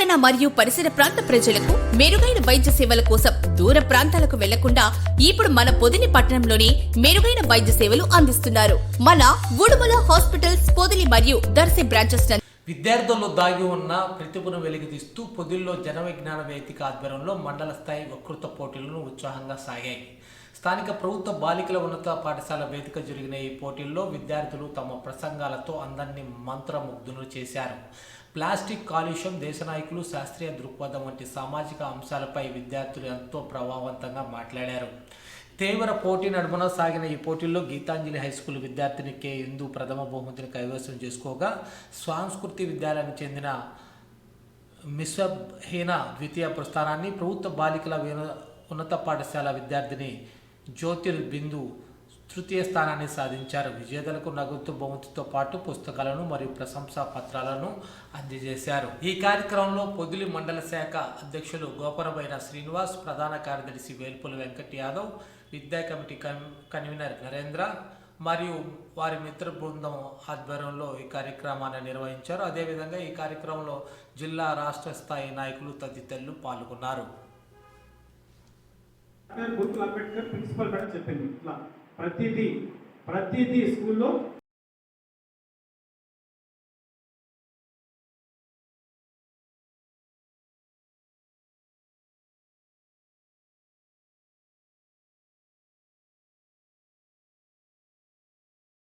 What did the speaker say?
తెలంగాణ మరియు పరిసర ప్రాంత ప్రజలకు మెరుగైన వైద్య సేవల కోసం దూర ప్రాంతాలకు వెళ్లకుండా ఇప్పుడు మన పొదిలి పట్టణంలోని మెరుగైన వైద్య సేవలు అందిస్తున్నారు. మన ఉడుమల హాస్పిటల్స్ పొదిలి మరియు దర్శి బ్రాంచెస్. విద్యార్థుల్లో దాగి ఉన్న ప్రతిభను వెలికితీస్తూ పొదిలిలో జన విజ్ఞాన వేదిక ఆధ్వర్యంలో మండల స్థాయి వక్తృత్వ పోటీలను ఉత్సాహంగా సాగాయి. స్థానిక ప్రభుత్వ బాలికల ఉన్నత పాఠశాల వేదిక జరిగిన ఈ పోటీల్లో విద్యార్థులు తమ ప్రసంగాలతో అందరినీ మంత్రముగ్ధులు చేశారు. ప్లాస్టిక్ కాలుష్యం, దేశ నాయకులు, శాస్త్రీయ దృక్పథం వంటి సామాజిక అంశాలపై విద్యార్థులు ఎంతో ప్రభావవంతంగా మాట్లాడారు. తీవ్ర పోటీ నడుమన సాగిన ఈ పోటీల్లో గీతాంజలి హైస్కూల్ విద్యార్థిని కె ఇందు ప్రథమ బహుమతిని కైవసం చేసుకోగా, సాంస్కృతి విద్యాలయానికి చెందిన మిస్వహీన ద్వితీయ పురస్కారాన్ని, ప్రభుత్వ బాలికల ఉన్నత పాఠశాల విద్యార్థిని జ్యోతిర్బిందు తృతీయ స్థానాన్ని సాధించారు. విజేతలకు నగదు బహుమతితో పాటు పుస్తకాలను మరియు ప్రశంసా పత్రాలను అందజేశారు. ఈ కార్యక్రమంలో పొదిలి మండల శాఖ అధ్యక్షులు గోపరబైన శ్రీనివాస్, ప్రధాన కార్యదర్శి వేల్పుల వెంకట్ యాదవ్, విద్యా కమిటీ కన్వీనర్ నరేంద్ర మరియు వారి మిత్ర బృందం ఆధ్వర్యంలో ఈ కార్యక్రమాన్ని నిర్వహించారు. అదేవిధంగా ఈ కార్యక్రమంలో జిల్లా, రాష్ట్ర స్థాయి నాయకులు తదితరులు పాల్గొన్నారు. గుర్తులు అంబేద్కర్ ప్రిన్సిపల్ మేడం చెప్పింది, ఇట్లా ప్రతిదీ స్కూల్లో